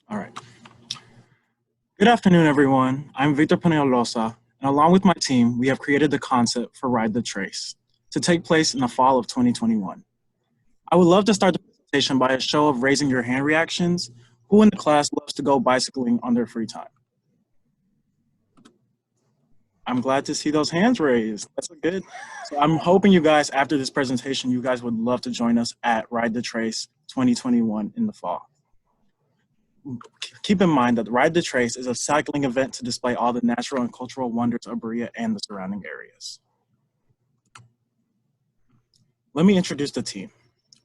All right. Good afternoon, everyone. I'm Victor Penaloza, and along with my team, we have created the concept for Ride the Trace to take place in the fall of 2021. I would love to start the presentation by a show of raising your hand reactions. Who in the class loves to go bicycling on their free time? I'm glad to see those hands raised. That's good. So I'm hoping you guys, after this presentation, you guys would love to join us at Ride the Trace 2021 in the fall. Keep in mind that Ride the Trace is a cycling event to display all the natural and cultural wonders of Berea and the surrounding areas. Let me introduce the team.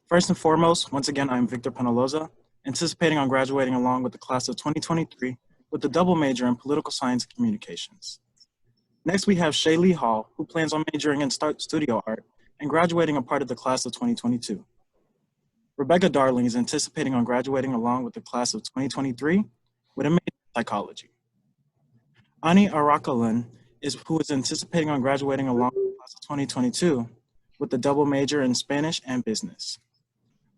First and foremost, once again, I'm Victor Penaloza, anticipating on graduating along with the class of 2023 with a double major in political science and communications. Next, we have Shaylee Hall, who plans on majoring in studio art and graduating a part of the class of 2022. Rebecca Darling is anticipating on graduating along with the class of 2023 with a major in psychology. Ani Arakelyan who is anticipating on graduating along with the class of 2022 with the double major in Spanish and business.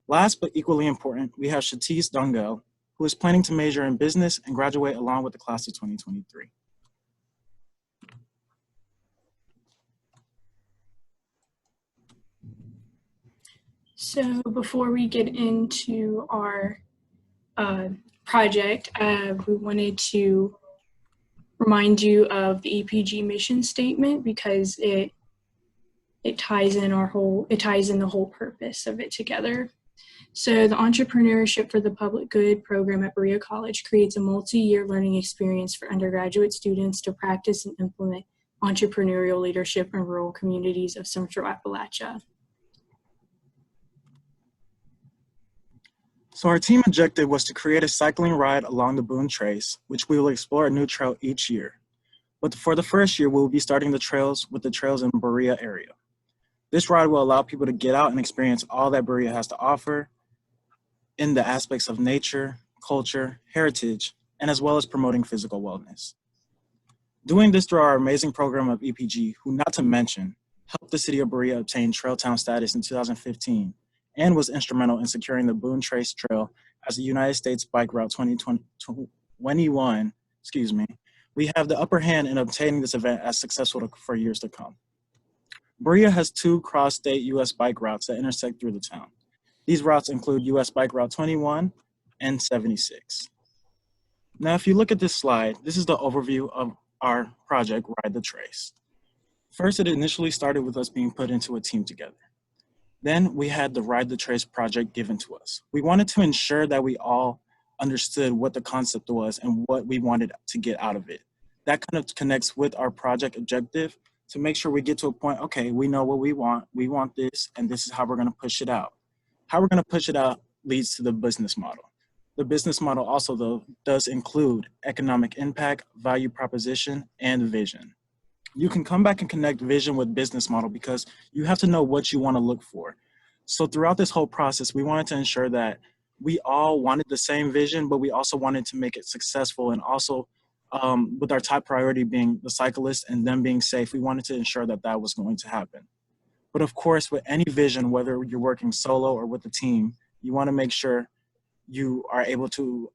Last but equally important, we have Kshitiz Dhungyel, who is planning to major in business and graduate along with the class of 2023. So before we get into our project, we wanted to remind you of the EPG mission statement because it ties in the whole purpose of it together. So the Entrepreneurship for the Public Good program at Berea College creates a multi-year learning experience for undergraduate students to practice and implement entrepreneurial leadership in rural communities of Central Appalachia. So our team objective was to create a cycling ride along the Boone Trace, which we will explore a new trail each year. But for the first year, we will be starting the trails with the trails in Berea area. This ride will allow people to get out and experience all that Berea has to offer in the aspects of nature, culture, heritage, and as well as promoting physical wellness. Doing this through our amazing program of EPG, who not to mention, helped the city of Berea obtain Trail Town status in 2015, and was instrumental in securing the Boone Trace Trail as the United States Bike Route 2021, we have the upper hand in obtaining this event as successful for years to come. Berea has two cross-state U.S. bike routes that intersect through the town. These routes include U.S. Bike Route 21 and 76. Now, if you look at this slide, this is the overview of our project, Ride the Trace. First, it initially started with us being put into a team together. Then we had the Ride the Trace project given to us. We wanted to ensure that we all understood what the concept was and what we wanted to get out of it. That kind of connects with our project objective to make sure we get to a point, okay, we know what we want this, and this is how we're gonna push it out. How we're gonna push it out leads to the business model. The business model also, though, does include economic impact, value proposition, and vision. You can come back and connect vision with business model because you have to know what you want to look for. So throughout this whole process, we wanted to ensure that we all wanted the same vision, but we also wanted to make it successful. And also with our top priority being the cyclists and them being safe, we wanted to ensure that that was going to happen. But of course, with any vision, whether you're working solo or with a team, you want to make sure you are able to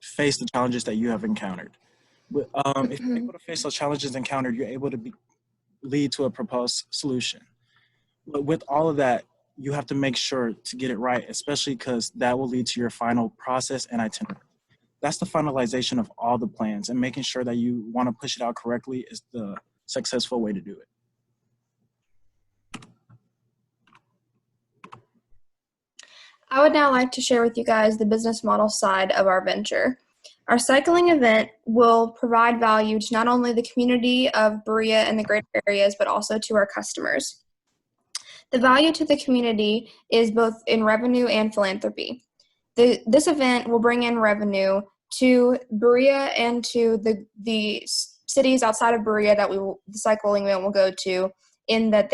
face the challenges that you have encountered. If you're able to face those challenges encountered, you're able to lead to a proposed solution. But with all of that, you have to make sure to get it right, especially because that will lead to your final process and itinerary. That's the finalization of all the plans, and making sure that you want to push it out correctly is the successful way to do it. I would now like to share with you guys the business model side of our venture. Our cycling event will provide value to not only the community of Berea and the greater areas, but also to our customers. The value to the community is both in revenue and philanthropy. This event will bring in revenue to Berea and to the cities outside of Berea that the cycling event will go to, in that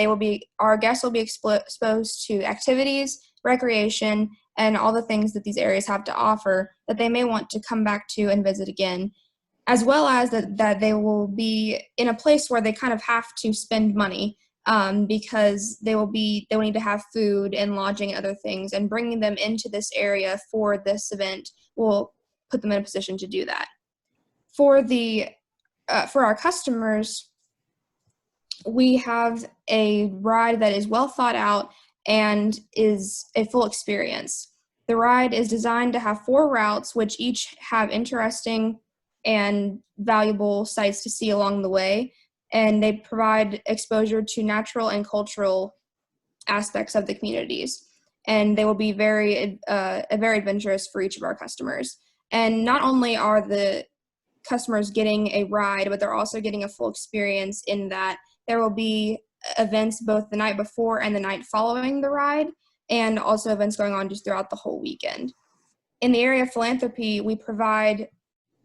our guests will be exposed to activities, recreation, and all the things that these areas have to offer that they may want to come back to and visit again, as well as that they will be in a place where they kind of have to spend money because they will need to have food and lodging and other things, and bringing them into this area for this event will put them in a position to do that. For our customers, we have a ride that is well thought out and is a full experience. The ride is designed to have 4 routes, which each have interesting and valuable sights to see along the way, and they provide exposure to natural and cultural aspects of the communities. And they will be very adventurous for each of our customers. And not only are the customers getting a ride, but they're also getting a full experience in that there will be events both the night before and the night following the ride, and also events going on just throughout the whole weekend. In the area of philanthropy, we provide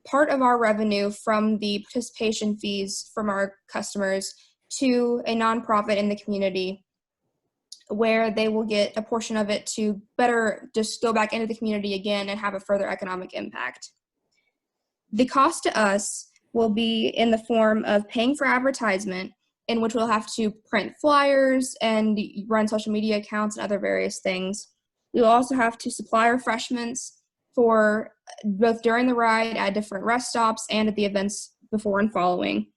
part of our revenue from the participation fees from our customers to a nonprofit in the community, where they will get a portion of it to better just go back into the community again and have a further economic impact. The cost to us will be in the form of paying for advertisement, in which we'll have to print flyers and run social media accounts and other various things. We will also have to supply refreshments for both during the ride at different rest stops and at the events before and following.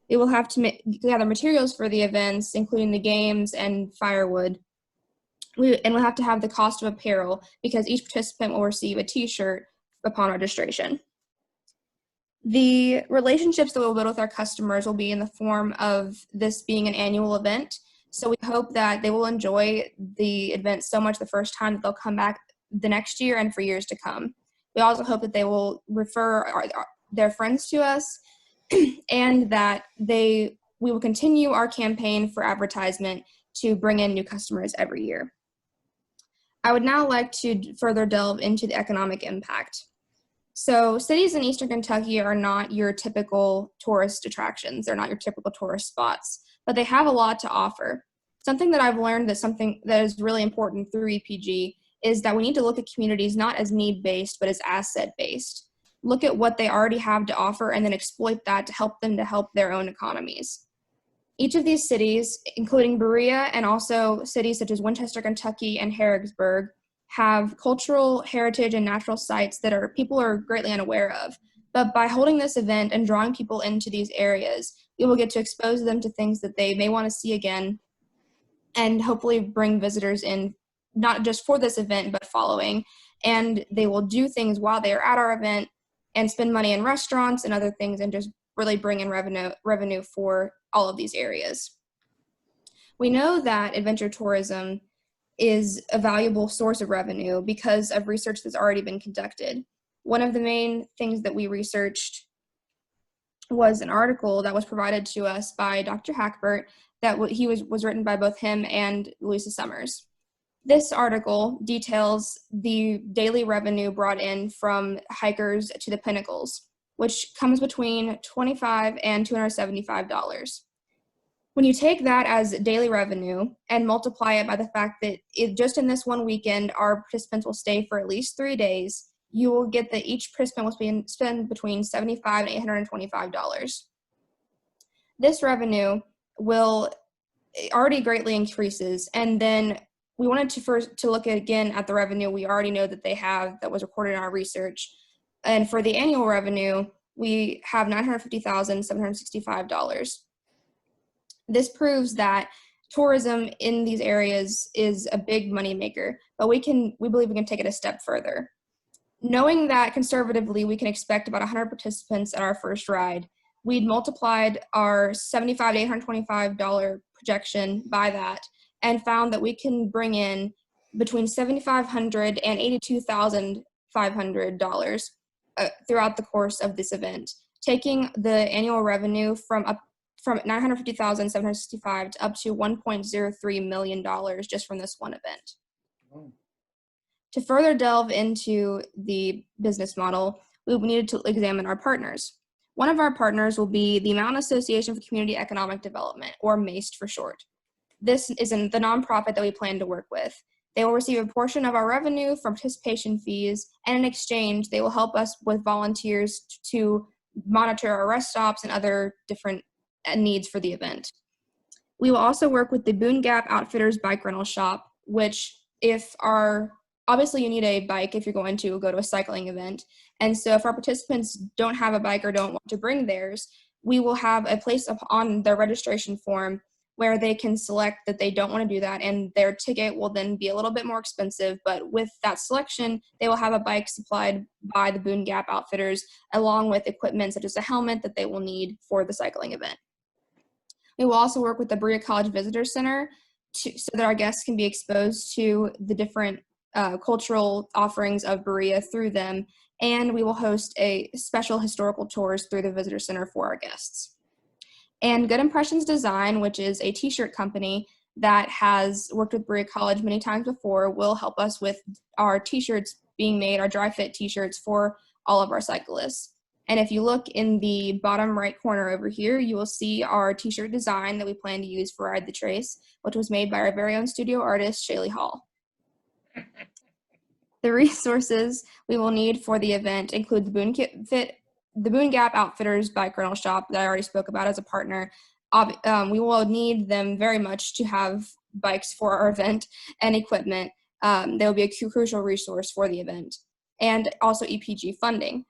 We will have to gather materials for the events, including the games and firewood. We'll have to have the cost of apparel, because each participant will receive a t-shirt upon registration. The relationships that we'll build with our customers will be in the form of this being an annual event. So we hope that they will enjoy the event so much the first time that they'll come back the next year and for years to come. We also hope that they will refer their friends to us, and that we will continue our campaign for advertisement to bring in new customers every year. I would now like to further delve into the economic impact. So cities in Eastern Kentucky are not your typical tourist attractions. They're not your typical tourist spots, but they have a lot to offer. Something that I've learned something that is really important through EPG is that we need to look at communities not as need-based, but as asset-based. Look at what they already have to offer and then exploit that to help them to help their own economies. Each of these cities, including Berea and also cities such as Winchester, Kentucky, and Harrodsburg, have cultural heritage and natural sites that people are greatly unaware of. But by holding this event and drawing people into these areas, we will get to expose them to things that they may want to see again, and hopefully bring visitors in, not just for this event, but following. And they will do things while they are at our event and spend money in restaurants and other things, and just really bring in revenue for all of these areas. We know that adventure tourism is a valuable source of revenue because of research that's already been conducted. One of the main things that we researched was an article that was provided to us by Dr. Hackbert that was written by both him and Louisa Summers. This article details the daily revenue brought in from hikers to the pinnacles, which comes between $25 and $275. When you take that as daily revenue and multiply it by the fact that just in this one weekend, our participants will stay for at least 3 days, you will get that each participant will spend between $75 and $825. This revenue will already greatly increases, and then we wanted to look again at the revenue we already know that they have that was recorded in our research. And for the annual revenue, we have $950,765. This proves that tourism in these areas is a big moneymaker, but we believe we can take it a step further. Knowing that conservatively we can expect about 100 participants at our first ride, we'd multiplied our $75 to $825 projection by that and found that we can bring in between $7,500 and $82,500 throughout the course of this event, taking the annual revenue from $950,765 to up to $1.03 million just from this one event. Oh. To further delve into the business model, we needed to examine our partners. One of our partners will be the Mountain Association for Community Economic Development, or MACE for short. This is the nonprofit that we plan to work with. They will receive a portion of our revenue from participation fees, and in exchange, they will help us with volunteers to monitor our rest stops and other different needs for the event. We will also work with the Boone Gap Outfitters Bike Rental Shop, which obviously you need a bike if you're going to go to a cycling event. And so if our participants don't have a bike or don't want to bring theirs, we will have a place on their registration form where they can select that they don't want to do that, and their ticket will then be a little bit more expensive, but with that selection, they will have a bike supplied by the Boone Gap Outfitters, along with equipment such as a helmet that they will need for the cycling event. We will also work with the Berea College Visitor Center so that our guests can be exposed to the different cultural offerings of Berea through them, and we will host a special historical tours through the Visitor Center for our guests. And Good Impressions Design, which is a t-shirt company that has worked with Berea College many times before, will help us with our t-shirts being made, our dry fit t-shirts for all of our cyclists. And if you look in the bottom right corner over here, you will see our t-shirt design that we plan to use for Ride the Trace, which was made by our very own studio artist, Shaylee Hall. The resources we will need for the event include the Boone Gap Outfitters Bike Rental Shop that I already spoke about as a partner. We will need them very much to have bikes for our event and equipment. They will be a crucial resource for the event. And also EPG funding.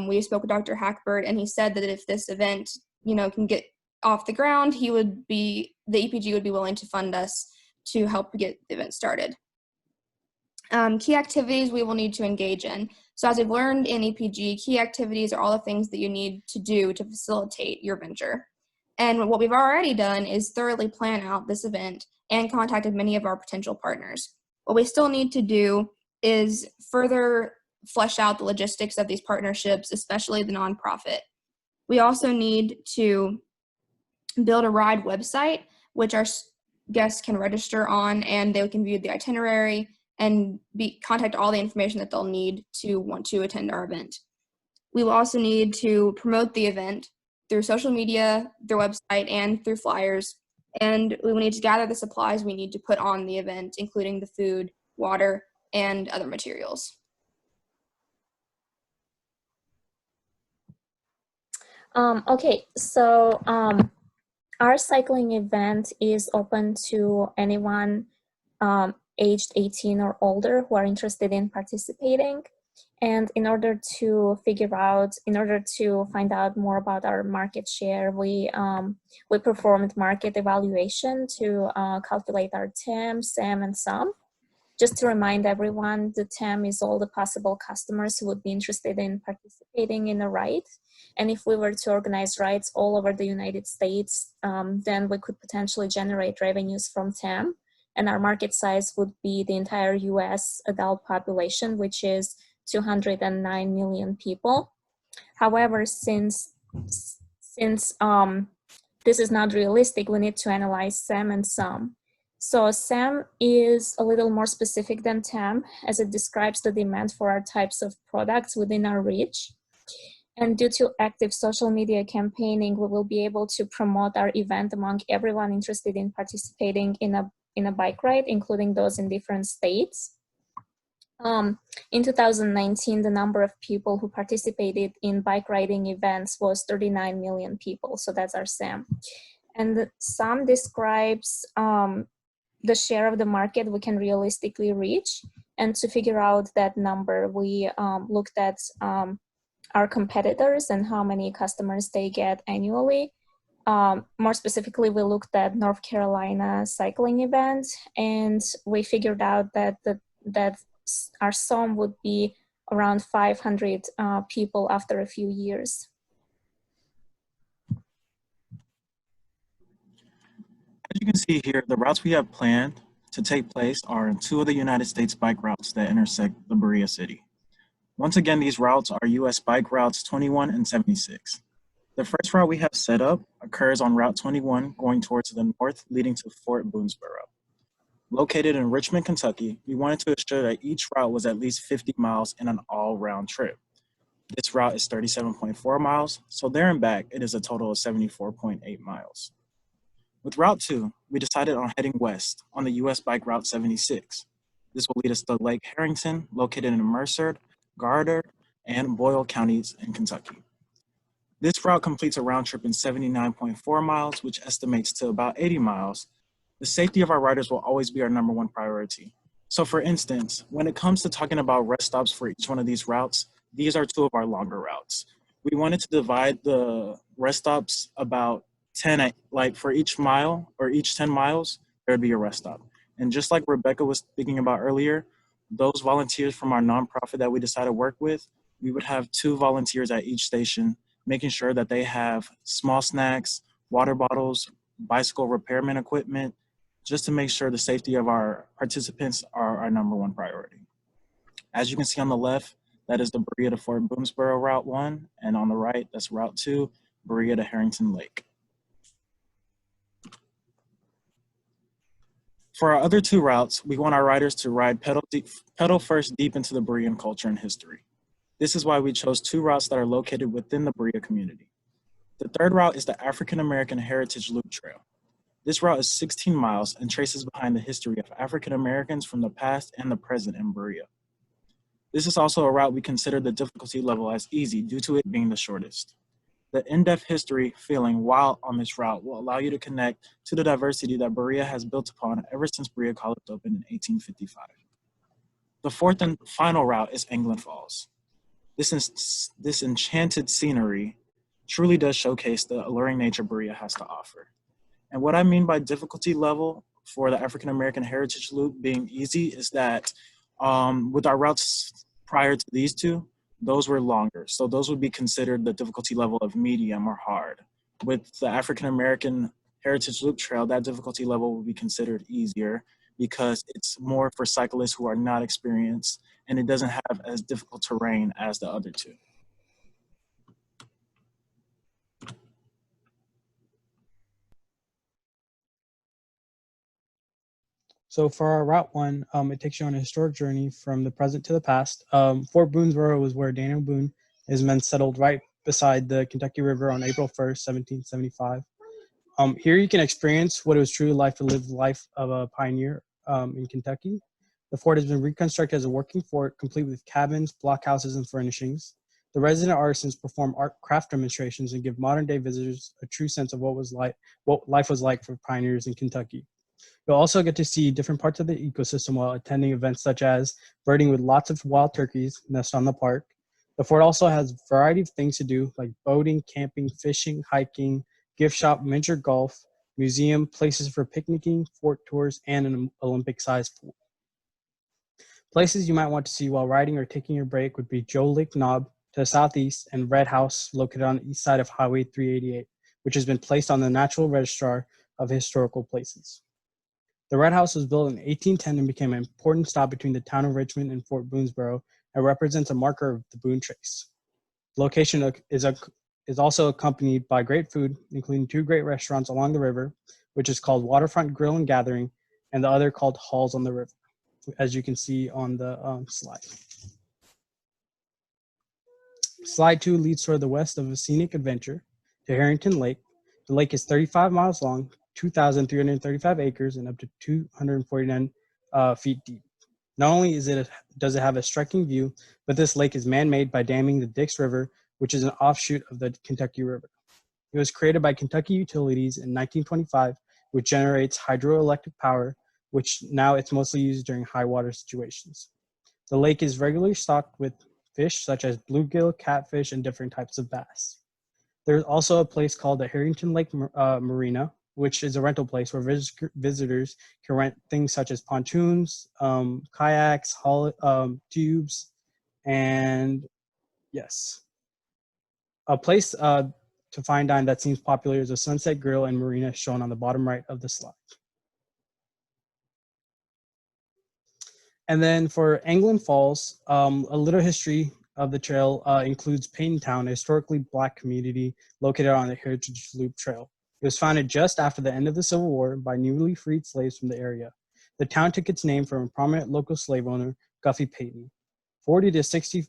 We spoke with Dr. Hackbird, and he said that if this event, can get off the ground, the EPG would be willing to fund us to help get the event started. Key activities we will need to engage in. So as I've learned in EPG, key activities are all the things that you need to do to facilitate your venture. And what we've already done is thoroughly plan out this event and contacted many of our potential partners. What we still need to do is further flesh out the logistics of these partnerships, especially the nonprofit. We also need to build a ride website, which our guests can register on, and they can view the itinerary and contact all the information that they'll need to want to attend our event. We will also need to promote the event through social media, their website, and through flyers. And we will need to gather the supplies we need to put on the event, including the food, water, and other materials. Okay, so our cycling event is open to anyone aged 18 or older who are interested in participating. And in order to find out more about our market share, we performed market evaluation to calculate our TAM, SAM, and SUM. Just to remind everyone, the TAM is all the possible customers who would be interested in participating in a ride. And if we were to organize rides all over the United States, then we could potentially generate revenues from TAM. And our market size would be the entire US adult population, which is 209 million people. However, since this is not realistic, we need to analyze SAM and SUM. So SAM is a little more specific than TAM, as it describes the demand for our types of products within our reach. And due to active social media campaigning, we will be able to promote our event among everyone interested in participating in a bike ride, including those in different states. In 2019, the number of people who participated in bike riding events was 39 million people, so that's our SAM. And the SUM describes the share of the market we can realistically reach. And to figure out that number, we looked at our competitors and how many customers they get annually. More specifically, we looked at North Carolina cycling event, and we figured out that our SUM would be around 500 people after a few years. As you can see here, the routes we have planned to take place are in 2 of the United States bike routes that intersect the Berea city. Once again, these routes are US bike routes 21 and 76. The first route we have set up occurs on Route 21 going towards the north, leading to Fort Boonesboro. Located in Richmond, Kentucky, we wanted to ensure that each route was at least 50 miles in an all-round trip. This route is 37.4 miles, so there and back, it is a total of 74.8 miles. With Route 2, we decided on heading west on the US Bike Route 76. This will lead us to Lake Harrington, located in Mercer, Gardner, and Boyle counties in Kentucky. This route completes a round trip in 79.4 miles, which estimates to about 80 miles. The safety of our riders will always be our number one priority. So for instance, when it comes to talking about rest stops for each one of these routes, these are two of our longer routes. We wanted to divide the rest stops about 10, like for each mile or each 10 miles, there'd be a rest stop. And just like Rebecca was speaking about earlier, those volunteers from our nonprofit that we decided to work with, we would have 2 volunteers at each station, making sure that they have small snacks, water bottles, bicycle repairman equipment, just to make sure the safety of our participants are our number one priority. As you can see on the left, that is the Berea to Fort Boonesboro Route 1, and on the right, that's Route 2, Berea to Harrington Lake. For our other 2 routes, we want our riders to ride pedal first deep into the Berean culture and history. This is why we chose 2 routes that are located within the Berea community. The 3rd route is the African American Heritage Loop Trail. This route is 16 miles and traces behind the history of African Americans from the past and the present in Berea. This is also a route we consider the difficulty level as easy due to it being the shortest. The in-depth history feeling while on this route will allow you to connect to the diversity that Berea has built upon ever since Berea College opened in 1855. The 4th and final route is England Falls. This enchanted scenery truly does showcase the alluring nature Berea has to offer. And what I mean by difficulty level for the African American Heritage Loop being easy is that with our routes prior to these 2, those were longer. So those would be considered the difficulty level of medium or hard. With the African American Heritage Loop Trail, that difficulty level will be considered easier because it's more for cyclists who are not experienced and it doesn't have as difficult terrain as the other 2. So for our Route 1, it takes you on a historic journey from the present to the past. Fort Boonesboro was where Daniel Boone and his men settled right beside the Kentucky River on April 1st, 1775. Here you can experience what it was truly like to live the life of a pioneer in Kentucky. The fort has been reconstructed as a working fort, complete with cabins, blockhouses, and furnishings. The resident artisans perform art craft demonstrations and give modern-day visitors a true sense of what life was like for pioneers in Kentucky. You'll also get to see different parts of the ecosystem while attending events such as birding with lots of wild turkeys nest on the park. The fort also has a variety of things to do like boating, camping, fishing, hiking, gift shop, miniature golf, museum, places for picnicking, fort tours, and an Olympic-sized pool. Places you might want to see while riding or taking your break would be Joe Lake Knob to the southeast and Red House located on the east side of Highway 388, which has been placed on the National Register of Historical Places. The Red House was built in 1810 and became an important stop between the town of Richmond and Fort Boonesboro and represents a marker of the Boone Trace. The location is also accompanied by great food, including 2 great restaurants along the river, which is called Waterfront Grill and Gathering, and the other called Halls on the River, as you can see on the slide. Slide 2 leads toward the west of a scenic adventure to Harrington Lake. The lake is 35 miles long, 2,335 acres, and up to 249 feet deep. Not only does it have a striking view, but this lake is man-made by damming the Dix River, which is an offshoot of the Kentucky River. It was created by Kentucky Utilities in 1925, which generates hydroelectric power, which now it's mostly used during high water situations. The lake is regularly stocked with fish such as bluegill, catfish, and different types of bass. There's also a place called the Harrington Lake Marina, which is a rental place where visitors can rent things such as pontoons, kayaks, tubes, and yes. A place to fine dine that seems popular is a Sunset Grill and Marina shown on the bottom right of the slide. And then for England Falls, a little history of the trail includes Paytontown, a historically Black community located on the Heritage Loop Trail. It was founded just after the end of the Civil War by newly freed slaves from the area. The town took its name from a prominent local slave owner, Guffey Payton. 40 to 60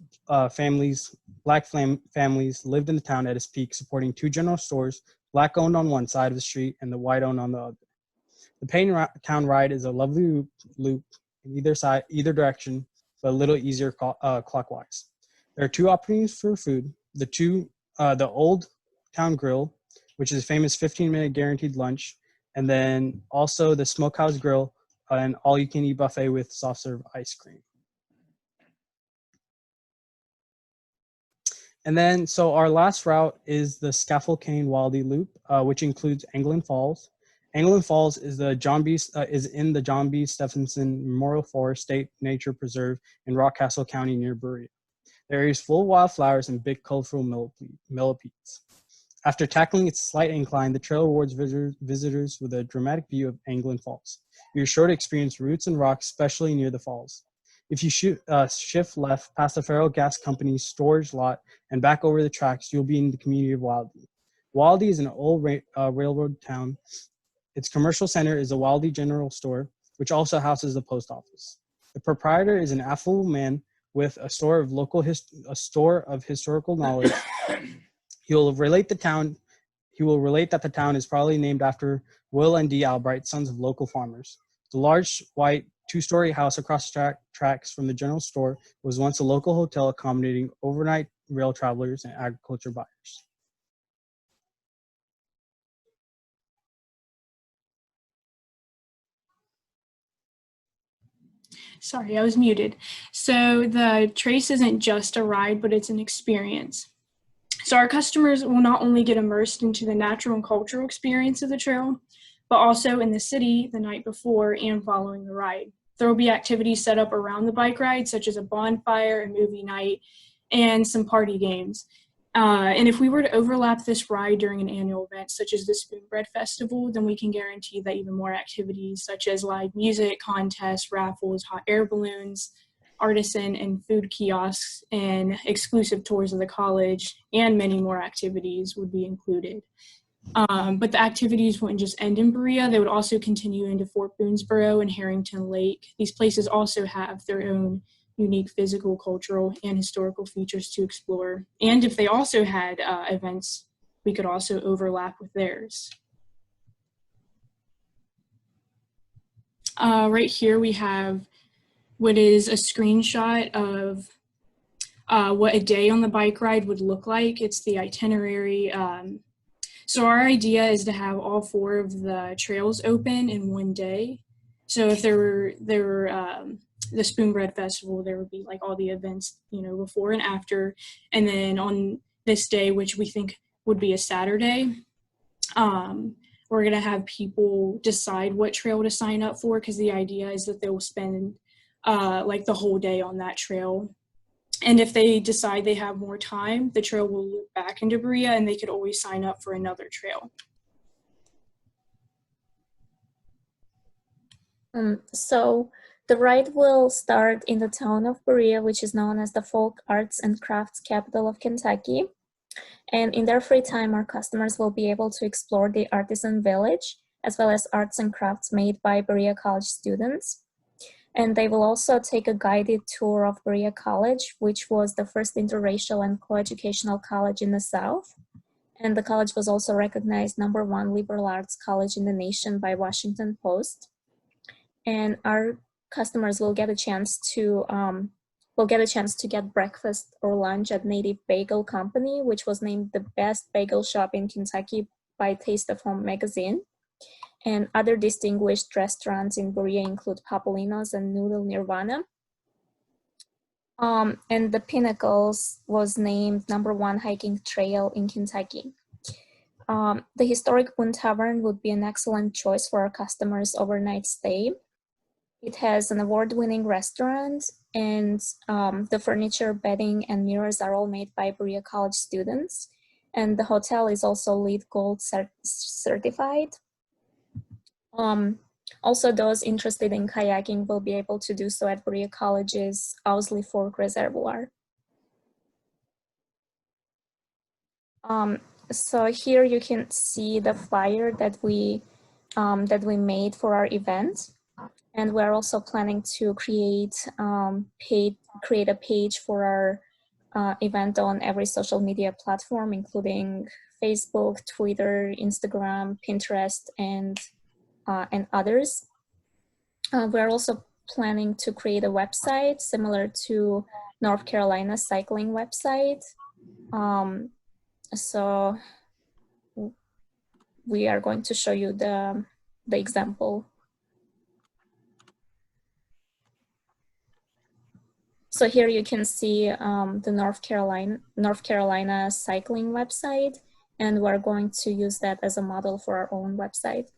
Black families lived in the town at its peak, supporting 2 general stores, Black-owned on one side of the street and the white-owned on the other. The Paytontown ride is a lovely loop in either direction, but a little easier clockwise. There are 2 opportunities for food. The old Town Grill, which is a famous 15-minute guaranteed lunch, and then also the Smokehouse Grill, an all-you-can-eat buffet with soft-serve ice cream. And then, so our last route is the Scaffold Cane Wildey Loop, which includes Anglin Falls. Anglin Falls is is in the John B. Stephenson Memorial Forest State Nature Preserve in Rockcastle County near Berea. The area is full of wildflowers and big colorful millipedes. After tackling its slight incline, the trail rewards visitors with a dramatic view of Anglin Falls. You're sure to experience roots and rocks, especially near the falls. If you shift left past the Federal Gas Company's storage lot and back over the tracks, you'll be in the community of Wildey. Wildey is an old railroad town. Its commercial center is the Wildey General Store, which also houses the post office. The proprietor is an affluent man with a store of historical knowledge. He will relate that the town is probably named after Will and D. Albright, sons of local farmers. The large white two-story house across tracks from the general store was once a local hotel accommodating overnight rail travelers and agriculture buyers. Sorry, I was muted. So the Trace isn't just a ride, but it's an experience. So our customers will not only get immersed into the natural and cultural experience of the trail, but also in the city the night before and following the ride. There will be activities set up around the bike ride, such as a bonfire, a movie night, and some party games. And if we were to overlap this ride during an annual event, such as the Spoonbread Festival, then we can guarantee that even more activities, such as live music, contests, raffles, hot air balloons, artisan and food kiosks, and exclusive tours of the college, and many more activities would be included. But the activities wouldn't just end in Berea, they would also continue into Fort Boonesborough and Harrington Lake. These places also have their own unique physical, cultural, and historical features to explore. And if they also had events, we could also overlap with theirs. Right here we have what is a screenshot of what a day on the bike ride would look like. It's the itinerary. So our idea is to have all 4 of the trails open in one day. So if there were the Spoonbread Festival, there would be like all the events, before and after. And then on this day, which we think would be a Saturday, we're gonna have people decide what trail to sign up for, because the idea is that they will spend like the whole day on that trail. And if they decide they have more time, the trail will loop back into Berea and they could always sign up for another trail. So the ride will start in the town of Berea, which is known as the folk arts and crafts capital of Kentucky. And in their free time, our customers will be able to explore the artisan village, as well as arts and crafts made by Berea College students. And they will also take a guided tour of Berea College, which was the first interracial and coeducational college in the South. And the college was also recognized #1 liberal arts college in the nation by Washington Post. And our customers will get a chance to get breakfast or lunch at Native Bagel Company, which was named the best bagel shop in Kentucky by Taste of Home magazine. And other distinguished restaurants in Berea include Papolino's and Noodle Nirvana. And the Pinnacles was named #1 hiking trail in Kentucky. The historic Boone Tavern would be an excellent choice for our customers' overnight stay. It has an award-winning restaurant, and the furniture, bedding, and mirrors are all made by Berea College students. And the hotel is also LEED Gold certified. Also, those interested in kayaking will be able to do so at Berea College's Owsley Fork Reservoir. So here you can see the flyer that we made for our event, and we're also planning to create a page for our event on every social media platform, including Facebook, Twitter, Instagram, Pinterest, and others. We're also planning to create a website similar to North Carolina's cycling website. So we are going to show you the example. So here you can see the North Carolina cycling website, and we're going to use that as a model for our own website.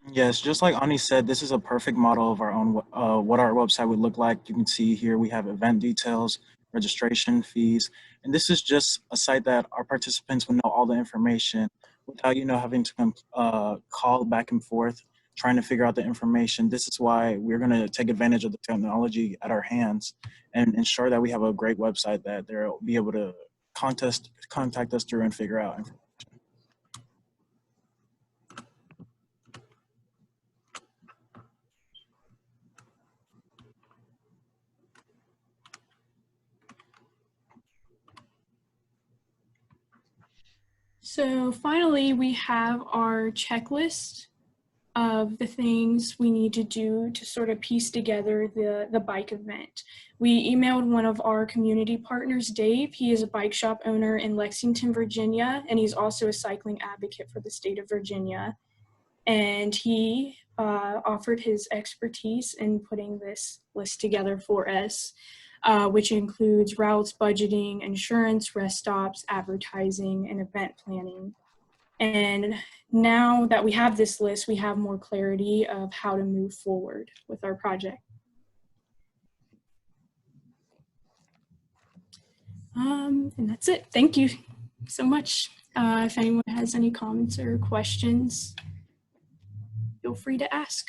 Yes, just like Ani said, this is a perfect model of our own, what our website would look like. You can see here we have event details, registration fees, and this is just a site that our participants would know all the information without, having to call back and forth, trying to figure out the information. This is why we're going to take advantage of the technology at our hands and ensure that we have a great website that they'll be able to contact us through and figure out. So finally, we have our checklist of the things we need to do to sort of piece together the bike event. We emailed one of our community partners, Dave. He is a bike shop owner in Lexington, Virginia, and he's also a cycling advocate for the state of Virginia. And he offered his expertise in putting this list together for us, which includes routes, budgeting, insurance, rest stops, advertising, and event planning. And now that we have this list, we have more clarity of how to move forward with our project. And that's it. Thank you so much. If anyone has any comments or questions, feel free to ask.